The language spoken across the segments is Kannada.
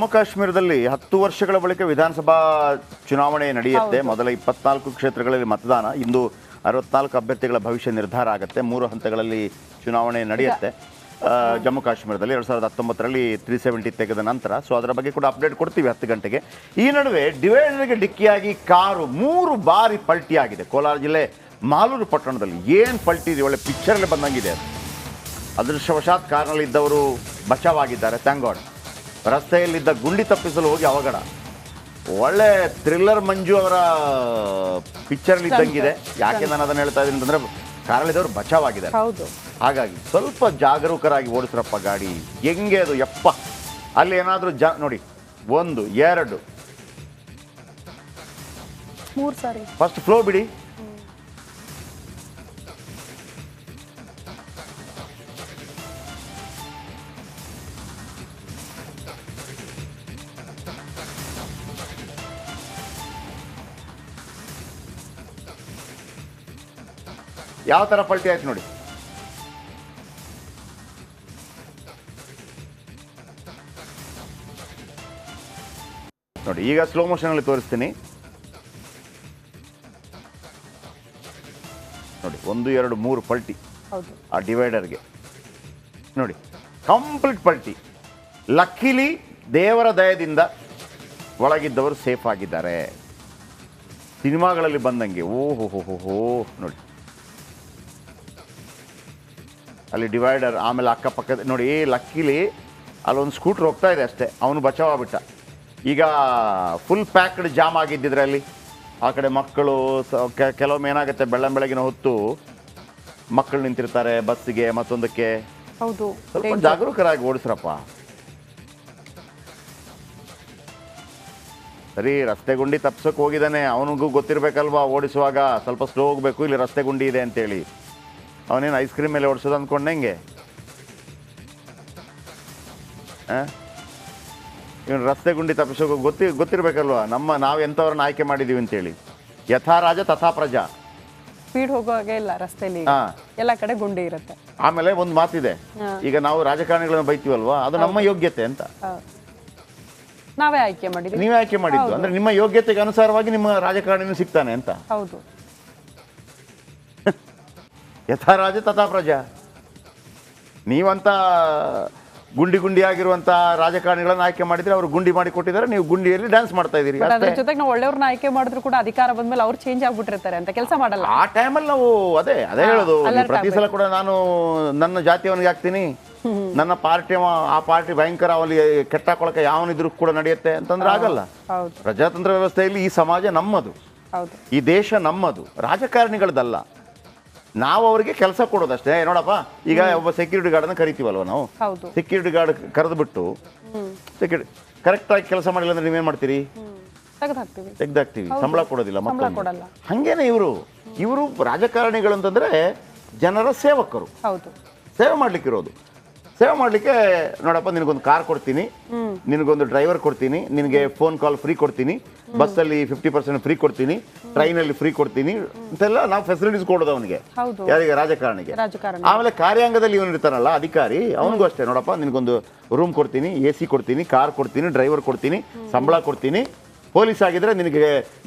ಜಮ್ಮು ಕಾಶ್ಮೀರದಲ್ಲಿ 10 ವರ್ಷಗಳ ಬಳಿಕ ವಿಧಾನಸಭಾ ಚುನಾವಣೆ ನಡೆಯುತ್ತೆ. ಮೊದಲ 24 ಕ್ಷೇತ್ರಗಳಲ್ಲಿ ಮತದಾನ. ಇಂದು 64 ಅಭ್ಯರ್ಥಿಗಳ ಭವಿಷ್ಯ ನಿರ್ಧಾರ ಆಗುತ್ತೆ. 3 ಹಂತಗಳಲ್ಲಿ ಚುನಾವಣೆ ನಡೆಯುತ್ತೆ ಜಮ್ಮು ಕಾಶ್ಮೀರದಲ್ಲಿ. 2019ರಲ್ಲಿ 370 ತೆಗೆದ ನಂತರ. ಸೊ ಅದರ ಬಗ್ಗೆ ಕೂಡ ಅಪ್ಡೇಟ್ ಕೊಡ್ತೀವಿ 10 ಗಂಟೆಗೆ. ಈ ನಡುವೆ ಡಿವೈಡರ್ಗೆ ಡಿಕ್ಕಿಯಾಗಿ ಕಾರು 3 ಬಾರಿ ಪಲ್ಟಿಯಾಗಿದೆ ಕೋಲಾರ ಜಿಲ್ಲೆ ಮಾಲೂರು ಪಟ್ಟಣದಲ್ಲಿ. ಏನು ಪಲ್ಟಿ ಇದೆ, ಒಳ್ಳೆ ಪಿಕ್ಚರಲ್ಲಿ ಬಂದಂಗಿದೆ. ಅದೃಷ್ಟವಶಾತ್ ಕಾರ್ನಲ್ಲಿದ್ದವರು ಬಚಾವಾಗಿದ್ದಾರೆ, ಥ್ಯಾಂಕ್ ಗಾಡ್. ರಸ್ತೆಯಲ್ಲಿದ್ದ ಗುಂಡಿ ತಪ್ಪಿಸಲು ಹೋಗಿ ಅವಘಡ. ಒಳ್ಳೆ ಥ್ರಿಲ್ಲರ್ ಮಂಜು ಅವರ ಪಿಕ್ಚರ್ಲಿ ಇದ್ದಂಗಿದೆ. ಯಾಕೆ ನಾನು ಅದನ್ನು ಹೇಳ್ತಾ ಇದ್ದೀನಿ ಅಂತಂದರೆ ಕಾರಲ್ಲಿದ್ದವರು ಬಚಾವಾಗಿದ್ದಾರೆ. ಹಾಗಾಗಿ ಸ್ವಲ್ಪ ಜಾಗರೂಕರಾಗಿ ಓಡಿಸ್ರಪ್ಪ ಗಾಡಿ. ಹೆಂಗೆ ಅದು ಯಪ್ಪ, ಅಲ್ಲಿ ಏನಾದರೂ ನೋಡಿ 1 2 3 ಸಾರಿ ಫಸ್ಟ್ ಫ್ಲೋ ಬಿಡಿ. ಯಾವ ಥರ ಪಲ್ಟಿ ಆಯ್ತು ನೋಡಿ. ನೋಡಿ ಈಗ ಸ್ಲೋ ಮೋಷನಲ್ಲಿ ತೋರಿಸ್ತೀನಿ ನೋಡಿ. 1 2 3 ಪಲ್ಟಿ ಆ ಡಿವೈಡರ್ಗೆ ನೋಡಿ, ಕಂಪ್ಲೀಟ್ ಪಲ್ಟಿ. ಲಕ್ಕಿಲಿ ದೇವರ ದಯದಿಂದ ಒಳಗಿದ್ದವರು ಸೇಫ್ ಆಗಿದ್ದಾರೆ. ಸಿನಿಮಾಗಳಲ್ಲಿ ಬಂದಂಗೆ ಓಹೋ ನೋಡಿ, ಅಲ್ಲಿ ಡಿವೈಡರ್, ಆಮೇಲೆ ಅಕ್ಕಪಕ್ಕದ ನೋಡಿ. ಲಕ್ಕಿಲಿ ಅಲ್ಲೊಂದು ಸ್ಕೂಟ್ರ್ ಹೋಗ್ತಾ ಇದೆ ಅಷ್ಟೇ, ಅವನು ಬಚಾವಾಗ್ಬಿಟ್ಟ. ಈಗ ಫುಲ್ ಪ್ಯಾಕ್ಡ್ ಜಾಮ್ ಆಗಿದ್ದಿದ್ರೆ ಅಲ್ಲಿ ಆ ಕಡೆ ಮಕ್ಕಳು ಕೆಲವೊಮ್ಮೆ ಏನಾಗುತ್ತೆ, ಬೆಳಗಿನ ಹೊತ್ತು ಮಕ್ಕಳು ನಿಂತಿರ್ತಾರೆ ಬಸ್ಸಿಗೆ ಮತ್ತೊಂದಕ್ಕೆ. ಸ್ವಲ್ಪ ಜಾಗರೂಕರಾಗಿ ಓಡಿಸ್ರಪ್ಪ. ಸರಿ, ರಸ್ತೆ ಗುಂಡಿ ತಪ್ಸೋಕೆ ಹೋಗಿದ್ದಾನೆ, ಅವನಿಗೂ ಗೊತ್ತಿರಬೇಕಲ್ವಾ ಓಡಿಸುವಾಗ ಸ್ವಲ್ಪ ಸ್ಲೋ ಹೋಗಬೇಕು, ಇಲ್ಲಿ ರಸ್ತೆ ಗುಂಡಿ ಇದೆ ಅಂತೇಳಿ. ಅವನೇನು ಐಸ್ ಕ್ರೀಮ್ ಮೇಲೆ ಓಡಿಸೋದು ಅಂದ್ಕೊಂಡೆ ಹೆಂಗೆ? ಇವನು ರಸ್ತೆ ಗುಂಡಿ ತಪ್ಪಿಸೋಕೆ ಗೊತ್ತಿರಬೇಕಲ್ವಾ ನಾವು ಎಂಥವ್ರನ್ನ ಆಯ್ಕೆ ಮಾಡಿದ್ದೀವಿ ಅಂತೇಳಿ. ಯಥಾ ರಾಜ ತಥಾ ಪ್ರಜಾ. ಸ್ಪೀಡ್ ಹೋಗುವಾಗೆ ಇಲ್ಲ ರಸ್ತೆಯಲ್ಲಿ, ಎಲ್ಲ ಕಡೆ ಗುಂಡಿ ಇರುತ್ತೆ. ಆಮೇಲೆ ಒಂದು ಮಾತಿದೆ, ಈಗ ನಾವು ರಾಜಕಾರಣಿಗಳನ್ನ ಬೈತೀವಲ್ವಾ, ಅದು ನಮ್ಮ ಯೋಗ್ಯತೆ ಅಂತ. ನಾವೇ ಆಯ್ಕೆ ಮಾಡಿದ್ವಿ, ನೀವೇ ಆಯ್ಕೆ ಮಾಡಿದ್ದು. ಅಂದ್ರೆ ನಿಮ್ಮ ಯೋಗ್ಯತೆಗೆ ಅನುಸಾರವಾಗಿ ನಿಮ್ಮ ರಾಜಕಾರಣಿನೂ ಸಿಗ್ತಾನೆ ಅಂತ. ಹೌದು. ಯಥಾ ರಾಜ ತಥಾ ಪ್ರಜಾ. ನೀವಂತ ಗುಂಡಿ ಆಗಿರುವಂತ ರಾಜಕಾರಣಿಗಳನ್ನ ಆಯ್ಕೆ ಮಾಡಿದ್ರೆ ಅವರು ಗುಂಡಿ ಮಾಡಿ ಕೊಟ್ಟಿದ್ದಾರೆ, ನೀವು ಗುಂಡಿಯಲ್ಲಿ ಡ್ಯಾನ್ಸ್ ಮಾಡ್ತಾ ಇದೀರಿ. ಅದ್ರ ಜೊತೆಗೆ ನಾವು ಒಳ್ಳೆಯವ್ರನ್ನ ಆಯ್ಕೆ ಮಾಡಿದ್ರು ಕೂಡ ಅಧಿಕಾರ ಬಂದ್ಮೇಲೆ ಅವ್ರು ಚೇಂಜ್ ಆಗ್ಬಿಟ್ಟಿರ್ತಾರೆ ಅಂತ ಕೆಲಸ ಮಾಡಲ್ಲ. ಆ ಟೈಮಲ್ಲಿ ನಾವು ಅದೇ ಹೇಳೋದು, ಪ್ರತಿ ಸಲ ಕೂಡ ನಾನು ನನ್ನ ಜಾತಿಯವನಿಗೆ ಹಾಕ್ತೀನಿ, ನನ್ನ ಆ ಪಾರ್ಟಿ ಭಯಂಕರ, ಅವಲ್ಲಿ ಕೆಟ್ಟಾಕೊಳಕ್ಕೆ ಯಾವನಿದ್ರು ಕೂಡ ನಡೆಯುತ್ತೆ ಅಂತಂದ್ರೆ ಆಗಲ್ಲ. ಪ್ರಜಾತಂತ್ರ ವ್ಯವಸ್ಥೆಯಲ್ಲಿ ಈ ಸಮಾಜ ನಮ್ಮದು, ಈ ದೇಶ ನಮ್ಮದು, ರಾಜಕಾರಣಿಗಳದಲ್ಲ. ನಾವು ಅವರಿಗೆ ಕೆಲಸ ಕೊಡೋದಷ್ಟೇ. ನೋಡಪ್ಪ, ಈಗ ಒಬ್ಬ ಸೆಕ್ಯೂರಿಟಿ ಗಾರ್ಡನ್ನ ಕರಿತೀವಲ್ವ ನಾವು, ಸೆಕ್ಯೂರಿಟಿ ಗಾರ್ಡ್ ಕರೆದ್ಬಿಟ್ಟು ಕರೆಕ್ಟಾಗಿ ಕೆಲಸ ಮಾಡಿಲ್ಲ ಅಂದ್ರೆ ನೀವೇನ್ ಮಾಡ್ತೀರಿ? ತೆಗ್ದಾಕ್ತೀವಿ, ಸಂಬಳ ಕೊಡೋದಿಲ್ಲ. ಮಕ್ಕಳು ಹಂಗೇನೆ ಇವರು ರಾಜಕಾರಣಿಗಳು ಅಂತಂದ್ರೆ ಜನರ ಸೇವಕರು, ಸೇವೆ ಮಾಡ್ಲಿಕ್ಕಿರೋದು. ಸೇವೆ ಮಾಡಲಿಕ್ಕೆ ನೋಡಪ್ಪ, ನಿನಗೊಂದು ಕಾರ್ ಕೊಡ್ತೀನಿ, ನಿನಗೊಂದು ಡ್ರೈವರ್ ಕೊಡ್ತೀನಿ, ನಿನಗೆ ಫೋನ್ ಕಾಲ್ ಫ್ರೀ ಕೊಡ್ತೀನಿ, ಬಸ್ಸಲ್ಲಿ 50% ಫ್ರೀ ಕೊಡ್ತೀನಿ, ಟ್ರೈನಲ್ಲಿ ಫ್ರೀ ಕೊಡ್ತೀನಿ ಅಂತೆಲ್ಲ ನಾವು ಫೆಸಿಲಿಟೀಸ್ ಕೊಡೋದು ಅವನಿಗೆ, ಯಾರಿಗೆ? ರಾಜಕಾರಣಿಗೆ. ಆಮೇಲೆ ಕಾರ್ಯಾಂಗದಲ್ಲಿ ಇವನು ಇರ್ತಾನಲ್ಲ ಅಧಿಕಾರಿ, ಅವನಿಗೂ ಅಷ್ಟೇ. ನೋಡಪ್ಪ, ನಿನಗೊಂದು ರೂಮ್ ಕೊಡ್ತೀನಿ, AC ಕೊಡ್ತೀನಿ, ಕಾರ್ ಕೊಡ್ತೀನಿ, ಡ್ರೈವರ್ ಕೊಡ್ತೀನಿ, ಸಂಬಳ ಕೊಡ್ತೀನಿ, ಪೊಲೀಸ್ ಆಗಿದ್ರೆ ನಿನಗೆ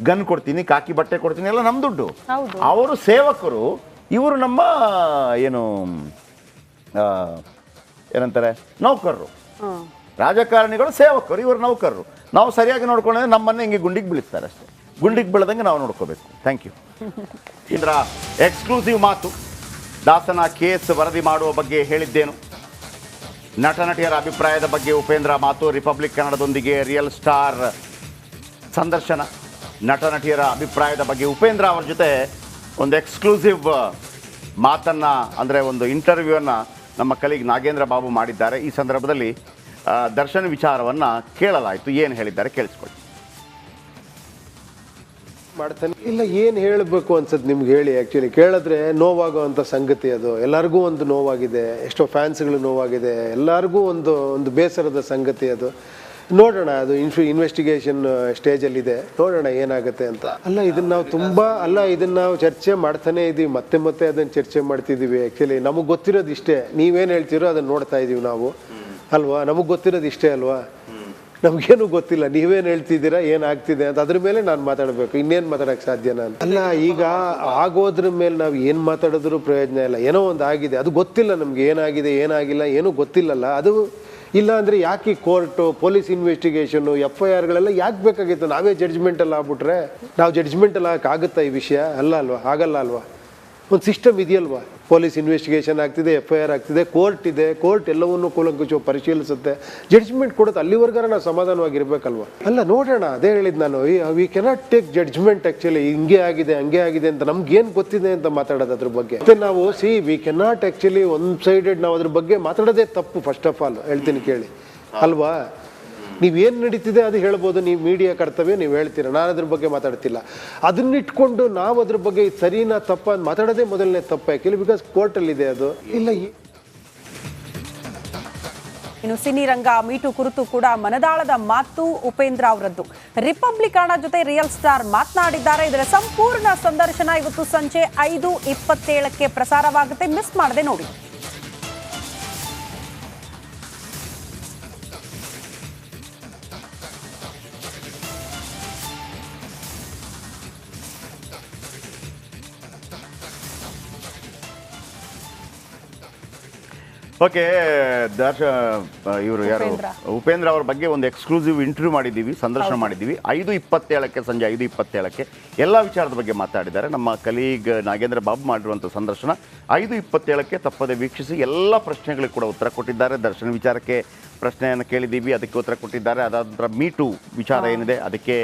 ಗನ್ ಕೊಡ್ತೀನಿ, ಕಾಕಿ ಬಟ್ಟೆ ಕೊಡ್ತೀನಿ, ಎಲ್ಲ ನಮ್ಮ ದುಡ್ಡು. ಅವರು ಸೇವಕರು, ಇವರು ನಮ್ಮ ಏನಂತಾರೆ, ನೌಕರರು. ರಾಜಕಾರಣಿಗಳು ಸೇವಕರು, ಇವರು ನೌಕರರು. ನಾವು ಸರಿಯಾಗಿ ನೋಡ್ಕೊಂಡ್ರೆ ನಮ್ಮನ್ನ ಹಿಂಗೆ ಗುಂಡಿಗೆ ಬೀಳಿಸ್ತಾರೆ ಅಷ್ಟೇ. ಗುಂಡಿಗೆ ಬೀಳದಂಗೆ ನಾವು ನೋಡ್ಕೋಬೇಕು. Thank you. ಇದರ ಎಕ್ಸ್ಕ್ಲೂಸಿವ್ ಮಾತು. ದಾಸನ ಕೇಸ್ ವರದಿ ಮಾಡುವ ಬಗ್ಗೆ ಹೇಳಿದ್ದೇನು, ನಟ ನಟಿಯರ ಅಭಿಪ್ರಾಯದ ಬಗ್ಗೆ ಉಪೇಂದ್ರ ಮಾತು, ರಿಪಬ್ಲಿಕ್ ಕನ್ನಡದೊಂದಿಗೆ ರಿಯಲ್ ಸ್ಟಾರ್ ಸಂದರ್ಶನ. ನಟ ನಟಿಯರ ಅಭಿಪ್ರಾಯದ ಬಗ್ಗೆ ಉಪೇಂದ್ರ ಅವರ ಜೊತೆ ಒಂದು ಎಕ್ಸ್ಕ್ಲೂಸಿವ್ ಮಾತನ್ನು, ಅಂದರೆ ಒಂದು ಇಂಟರ್ವ್ಯೂವನ್ನು ನಮ್ಮ ಕಲೀಗ್ ನಾಗೇಂದ್ರ ಬಾಬು ಮಾಡಿದ್ದಾರೆ. ಈ ಸಂದರ್ಭದಲ್ಲಿ ದರ್ಶನ್ ವಿಚಾರವನ್ನು ಕೇಳಲಾಯಿತು. ಏನು ಹೇಳಿದ್ದಾರೆ ಕೇಳಿಸ್ಕೊಳ್ಳಿ. ಮಾಡ್ತಾನೆ ಇಲ್ಲ, ಏನು ಹೇಳಬೇಕು ಅನ್ಸುತ್ತೆ ನಿಮ್ಗೆ ಹೇಳಿ. ಆ್ಯಕ್ಚುಲಿ ಕೇಳಿದ್ರೆ ನೋವಾಗುವಂಥ ಸಂಗತಿ ಅದು. ಎಲ್ಲರಿಗೂ ಒಂದು ನೋವಾಗಿದೆ, ಎಷ್ಟೋ ಫ್ಯಾನ್ಸ್ಗಳು ನೋವಾಗಿದೆ, ಎಲ್ಲರಿಗೂ ಒಂದು ಬೇಸರದ ಸಂಗತಿ ಅದು. ನೋಡೋಣ, ಅದು ಇನ್ವೆಸ್ಟಿಗೇಷನ್ ಸ್ಟೇಜಲ್ಲಿದೆ, ನೋಡೋಣ ಏನಾಗುತ್ತೆ ಅಂತ. ಇದನ್ನ ನಾವು ಚರ್ಚೆ ಮಾಡ್ತಾನೆ ಇದ್ದೀವಿ, ಮತ್ತೆ ಅದನ್ನು ಚರ್ಚೆ ಮಾಡ್ತಿದ್ದೀವಿ. ಆ್ಯಕ್ಚುಲಿ ನಮಗೆ ಗೊತ್ತಿರೋದು ಇಷ್ಟೇ, ನೀವೇನು ಹೇಳ್ತೀರೋ ಅದನ್ನು ನೋಡ್ತಾ ಇದ್ದೀವಿ ನಾವು, ಅಲ್ವಾ? ನಮಗೆ ಗೊತ್ತಿರೋದು ಇಷ್ಟೇ ಅಲ್ವಾ? ನಮಗೇನು ಗೊತ್ತಿಲ್ಲ, ನೀವೇನು ಹೇಳ್ತಿದ್ದೀರಾ, ಏನಾಗ್ತಿದೆ ಅಂತ ಅದ್ರ ಮೇಲೆ ನಾನು ಮಾತಾಡಬೇಕು, ಇನ್ನೇನು ಮಾತಾಡೋಕ್ಕೆ ಸಾಧ್ಯ ನಾನು? ಅಲ್ಲ, ಈಗ ಆಗೋದ್ರ ಮೇಲೆ ನಾವು ಏನು ಮಾತಾಡಿದ್ರು ಪ್ರಯೋಜನ ಇಲ್ಲ. ಏನೋ ಒಂದು ಆಗಿದೆ, ಅದು ಗೊತ್ತಿಲ್ಲ ನಮ್ಗೆ, ಏನಾಗಿದೆ ಏನಾಗಿಲ್ಲ ಏನೂ ಗೊತ್ತಿಲ್ಲಲ್ಲ. ಅದು ಇಲ್ಲ ಅಂದರೆ ಯಾಕೆ ಕೋರ್ಟು, ಪೊಲೀಸ್ ಇನ್ವೆಸ್ಟಿಗೇಷನು, FIR ಗಳೆಲ್ಲ ಯಾಕೆ ಬೇಕಾಗಿತ್ತು? ನಾವೇ ಜಡ್ಜ್ಮೆಂಟಲ್ಲಿ ಆಗ್ಬಿಟ್ರೆ ನಾವು ಜಡ್ಜ್ಮೆಂಟಲ್ಲಿ ಆಗೋಕ್ಕಾಗುತ್ತಾ ಈ ವಿಷಯ? ಅಲ್ವಾ, ಆಗಲ್ಲ ಅಲ್ವಾ? ಒಂದು ಸಿಸ್ಟಮ್ ಇದೆಯಲ್ವಾ? ಪೊಲೀಸ್ ಇನ್ವೆಸ್ಟಿಗೇಷನ್ ಆಗ್ತಿದೆ, FIR ಆಗ್ತಿದೆ, ಕೋರ್ಟ್ ಇದೆ, ಕೋರ್ಟ್ ಎಲ್ಲವನ್ನೂ ಕೂಲಂಕುಷವಾಗಿ ಪರಿಶೀಲಿಸುತ್ತೆ, ಜಡ್ಜ್ಮೆಂಟ್ ಕೊಡುತ್ತೆ. ಅಲ್ಲಿವರೆಗಾರ ನಾವು ಸಮಾಧಾನವಾಗಿರ್ಬೇಕಲ್ವ? ಅಲ್ಲ, ನೋಡೋಣ, ಅದೇ ಹೇಳಿದ್ದು ನಾನು, we cannot take judgement actually. ಹಿಂಗೆ ಆಗಿದೆ ಹಂಗೆ ಆಗಿದೆ ಅಂತ ನಮ್ಗೇನು ಗೊತ್ತಿದೆ ಅಂತ ಮಾತಾಡೋದು ಅದ್ರ ಬಗ್ಗೆ. ಮತ್ತೆ ನಾವು we cannot actually one sided ನಾವು ಅದ್ರ ಬಗ್ಗೆ ಮಾತಾಡೋದೇ ತಪ್ಪು. ಫಸ್ಟ್ ಆಫ್ ಆಲ್ ಹೇಳ್ತೀನಿ ಕೇಳಿ, ಅಲ್ವಾ? ನೀವೇನು ನಡೀತಿದೆ ಅದು ಹೇಳ್ಬೋದು, ನೀವು ಮೀಡಿಯಾ ಕರ್ತವ್ಯ, ನೀವು ಹೇಳ್ತೀರ, ನಾನು ಅದ್ರ ಬಗ್ಗೆ ಮಾತಾಡ್ತಿಲ್ಲ. ಅದನ್ನಿಟ್ಕೊಂಡು ನಾವು ಅದ್ರ ಬಗ್ಗೆ ಸರಿನಾ ತಪ್ಪ ಅಂತ ಮಾತಾಡೋದೇ ಮೊದಲನೇ ತಪ್ಪು ಆ್ಯಕ್ಚುಲಿ, ಬಿಕಾಸ್ ಕೋರ್ಟಲ್ಲಿದೆ ಅದು. ಇಲ್ಲ, ಇನ್ನು ಸಿನಿ ರಂಗ ಮೀಟು ಕುರಿತು ಕೂಡ ಮನದಾಳದ ಮಾತು ಉಪೇಂದ್ರ ಅವರದ್ದು. ರಿಪಬ್ಲಿಕನ ಜೊತೆ ರಿಯಲ್ ಸ್ಟಾರ್ ಮಾತನಾಡಿದ್ದಾರೆ. ಇದರ ಸಂಪೂರ್ಣ ಸಂದರ್ಶನ ಇವತ್ತು ಸಂಜೆ 5:27ಕ್ಕೆ ಪ್ರಸಾರವಾಗುತ್ತೆ, ಮಿಸ್ ಮಾಡದೆ ನೋಡಿ. ಓಕೆ, ಇವರು ಯಾರು, ಉಪೇಂದ್ರ ಅವ್ರ ಬಗ್ಗೆ ಒಂದು ಎಕ್ಸ್ಕ್ಲೂಸಿವ್ ಇಂಟರ್ವ್ಯೂ ಮಾಡಿದ್ದೀವಿ, ಸಂದರ್ಶನ ಮಾಡಿದ್ದೀವಿ. 5:27ಕ್ಕೆ, ಸಂಜೆ 5:27ಕ್ಕೆ ಎಲ್ಲ ವಿಚಾರದ ಬಗ್ಗೆ ಮಾತಾಡಿದ್ದಾರೆ. ನಮ್ಮ ಕಲೀಗ್ ನಾಗೇಂದ್ರ ಬಾಬು ಮಾಡಿರುವಂಥ ಸಂದರ್ಶನ 5:27ಕ್ಕೆ ತಪ್ಪದೆ ವೀಕ್ಷಿಸಿ. ಎಲ್ಲ ಪ್ರಶ್ನೆಗಳಿಗೆ ಕೂಡ ಉತ್ತರ ಕೊಟ್ಟಿದ್ದಾರೆ. ದರ್ಶನ ವಿಚಾರಕ್ಕೆ ಪ್ರಶ್ನೆಯನ್ನು ಕೇಳಿದ್ದೀವಿ, ಅದಕ್ಕೆ ಉತ್ತರ ಕೊಟ್ಟಿದ್ದಾರೆ. ಅದಾದ ನಂತರ ಮೀಟು ವಿಚಾರ ಏನಿದೆ ಅದಕ್ಕೆ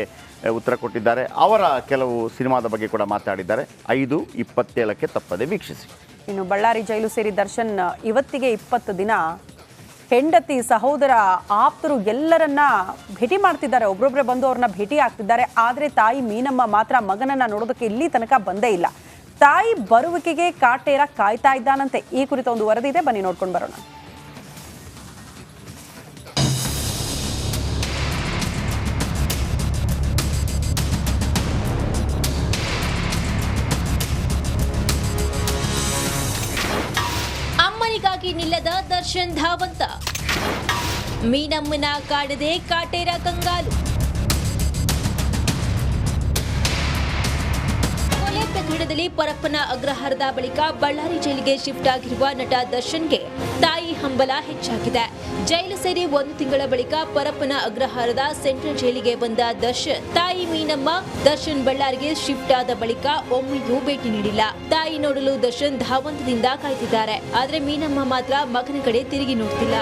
ಉತ್ತರ ಕೊಟ್ಟಿದ್ದಾರೆ. ಅವರ ಕೆಲವು ಸಿನಿಮಾದ ಬಗ್ಗೆ ಕೂಡ ಮಾತಾಡಿದ್ದಾರೆ. 5:27ಕ್ಕೆ ತಪ್ಪದೆ ವೀಕ್ಷಿಸಿ. ಇನ್ನು ಬಳ್ಳಾರಿ ಜೈಲು ಸೇರಿ ದರ್ಶನ್ ಇವತ್ತಿಗೆ 20 ದಿನ ಹೆಂಡತಿ, ಸಹೋದರ, ಆಪ್ತರು ಎಲ್ಲರನ್ನ ಭೇಟಿ ಮಾಡ್ತಿದ್ದಾರೆ. ಒಬ್ಬೊಬ್ಬರೇ ಬಂದು ಅವ್ರನ್ನ ಭೇಟಿ ಆಗ್ತಿದ್ದಾರೆ. ಆದರೆ ತಾಯಿ ಮೀನಮ್ಮ ಮಾತ್ರ ಮಗನನ್ನ ನೋಡೋದಕ್ಕೆ ಇಲ್ಲಿ ತನಕ ಬಂದೇ ಇಲ್ಲ. ತಾಯಿ ಬರುವಿಕೆಗೆ ಕಾಟೇರ ಕಾಯ್ತಾ ಇದ್ದಾನಂತೆ. ಈ ಕುರಿತ ಒಂದು ವರದಿ ಇದೆ, ಬನ್ನಿ ನೋಡ್ಕೊಂಡು ಬರೋಣ. ನಿಲ್ಲದ ದರ್ಶನ್ ಧಾವಂತ, ಮೀನಮ್ಮನ ಕಾಡದೆ ಕಾಟೇರ ಕಂಗಾಲು. ಕೊಲೆ ಪ್ರಕರಣದಲ್ಲಿ ಪರಪ್ಪನ ಅಗ್ರಹಾರದ ಬಳಿಕ ಬಳ್ಳಾರಿ ಜೈಲಿಗೆ ಶಿಫ್ಟ್ ಆಗಿರುವ ನಟ ದರ್ಶನ್ಗೆ ತಾಯಿ ಹಂಬಲ ಹೆಚ್ಚಾಗಿದೆ. ಜೈಲು ಸೇರಿ 1 ತಿಂಗಳ ಬಳಿಕ ಪರಪ್ಪನ ಅಗ್ರಹಾರದ ಸೆಂಟ್ರಲ್ ಜೈಲಿಗೆ ಬಂದ ದರ್ಶನ್ ತಾಯಿ ಮೀನಮ್ಮ ದರ್ಶನ್ ಬಳ್ಳಾರಿಗೆ ಶಿಫ್ಟ್ ಆದ ಬಳಿಕ ಒಮ್ಮೆಯೂ ಭೇಟಿ ನೀಡಿಲ್ಲ. ತಾಯಿ ನೋಡಲು ದರ್ಶನ್ ಧಾವಂತದಿಂದ ಕಾಯ್ತಿದ್ದಾರೆ. ಆದ್ರೆ ಮೀನಮ್ಮ ಮಾತ್ರ ಮಗನ ಕಡೆ ತಿರುಗಿ ನೋಡ್ತಿಲ್ಲ.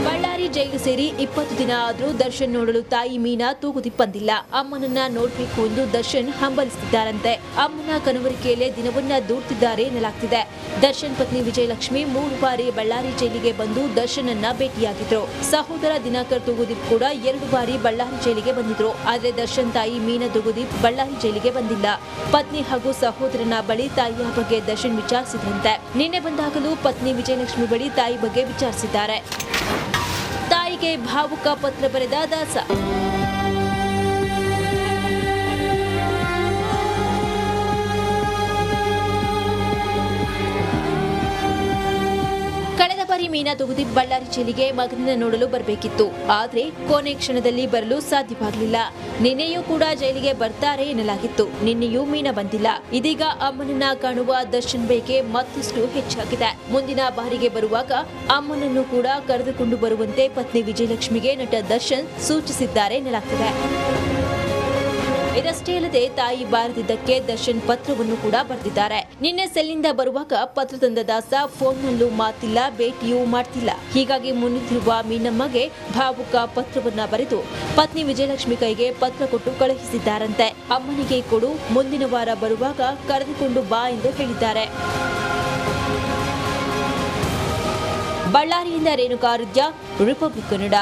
ಬಳ್ಳಾರಿ ಜೈಲು ಸೇರಿ 20 ದಿನ ಆದ್ರೂ ದರ್ಶನ್ ನೋಡಲು ತಾಯಿ ಮೀನಾ ತೂಗುದಿಪ್ಪಂದಿಲ್ಲ. ಅಮ್ಮನನ್ನ ನೋಡ್ಬೇಕು ಎಂದು ದರ್ಶನ್ ಹಂಬಲಿಸುತ್ತಿದ್ದಾರಂತೆ. ಅಮ್ಮನ ಕನವರಿಕೆಯಲ್ಲೇ ದಿನವನ್ನ ದೂಡ್ತಿದ್ದಾರೆ ಎನ್ನಲಾಗ್ತಿದೆ. ದರ್ಶನ್ ಪತ್ನಿ ವಿಜಯಲಕ್ಷ್ಮಿ 3 ಬಾರಿ ಬಳ್ಳಾರಿ ಜೈಲಿಗೆ ಬಂದು ದರ್ಶನ್ ಅನ್ನ ಭೇಟಿಯಾಗಿದ್ರು. ಸಹೋದರ ದಿನಕರ್ ತೂಗುದೀಪ್ ಕೂಡ 2 ಬಾರಿ ಬಳ್ಳಾರಿ ಜೈಲಿಗೆ ಬಂದಿದ್ರು. ಆದ್ರೆ ದರ್ಶನ್ ತಾಯಿ ಮೀನಾ ತೂಗುದೀಪ್ ಬಳ್ಳಾರಿ ಜೈಲಿಗೆ ಬಂದಿಲ್ಲ. ಪತ್ನಿ ಹಾಗೂ ಸಹೋದರನ ಬಳಿ ತಾಯಿಯ ಬಗ್ಗೆ ದರ್ಶನ್ ವಿಚಾರಿಸಿದಂತೆ. ನಿನ್ನೆ ಬಂದಾಗಲೂ ಪತ್ನಿ ವಿಜಯಲಕ್ಷ್ಮಿ ಬಳಿ ತಾಯಿ ಬಗ್ಗೆ ವಿಚಾರಿಸಿದ್ದಾರೆ. ತಾಯಿಗೆ ಭಾವುಕ ಪತ್ರ ಬರೆದ ದಾಸ. ಕಳೆದ ಬಾರಿ ಮೀನಾ ತೂಗುದೀಪ್ ಬಳ್ಳಾರಿ ಜೈಲಿಗೆ ಮಗನನ್ನ ನೋಡಲು ಬರಬೇಕಿತ್ತು. ಆದ್ರೆ ಕೊನೆ ಕ್ಷಣದಲ್ಲಿ ಬರಲು ಸಾಧ್ಯವಾಗಲಿಲ್ಲ. ನಿನ್ನೆಯೂ ಕೂಡ ಜೈಲಿಗೆ ಬರ್ತಾರೆ ಎನ್ನಲಾಗಿತ್ತು. ನಿನ್ನೆಯೂ ಮೀನಾ ಬಂದಿಲ್ಲ. ಇದೀಗ ಅಮ್ಮನನ್ನ ಕಾಣುವ ದರ್ಶನ್ ಬೇಕೆ ಮತ್ತಷ್ಟು ಹೆಚ್ಚಾಗಿದೆ. ಮುಂದಿನ ಬಾರಿಗೆ ಬರುವಾಗ ಅಮ್ಮನನ್ನು ಕೂಡ ಕರೆದುಕೊಂಡು ಬರುವಂತೆ ಪತ್ನಿ ವಿಜಯಲಕ್ಷ್ಮಿಗೆ ನಟ ದರ್ಶನ್ ಸೂಚಿಸಿದ್ದಾರೆ ಎನ್ನಲಾಗ್ತಿದೆ. ಇದಷ್ಟೇ ಅಲ್ಲದೆ ತಾಯಿ ಬಾರದಿದ್ದಕ್ಕೆ ದರ್ಶನ್ ಪತ್ರವನ್ನು ಕೂಡ ಬರೆದಿದ್ದಾರೆ. ನಿನ್ನೆ ಸೆಲ್ನಿಂದ ಬರುವಾಗ ಪತ್ರ ತಂದ ದಾಸ ಫೋನ್ನಲ್ಲೂ ಮಾತಿಲ್ಲ, ಭೇಟಿಯೂ ಮಾಡ್ತಿಲ್ಲ. ಹೀಗಾಗಿ ಮುನ್ನಿಟ್ಟಿರುವ ಮೀನಮ್ಮಗೆ ಭಾವುಕ ಪತ್ರವನ್ನ ಬರೆದು ಪತ್ನಿ ವಿಜಯಲಕ್ಷ್ಮಿ ಕೈಗೆ ಪತ್ರ ಕೊಟ್ಟು ಕಳುಹಿಸಿದ್ದಾರಂತೆ. ಅಮ್ಮನಿಗೆ ಕೊಡು, ಮುಂದಿನ ವಾರ ಬರುವಾಗ ಕರೆದುಕೊಂಡು ಬಾ ಎಂದು ಹೇಳಿದ್ದಾರೆ. ಬಳ್ಳಾರಿಯಿಂದ ರೇಣುಕಾ ಆರಾಧ್ಯ, ರಿಪಬ್ಲಿಕ್ ಕನ್ನಡ.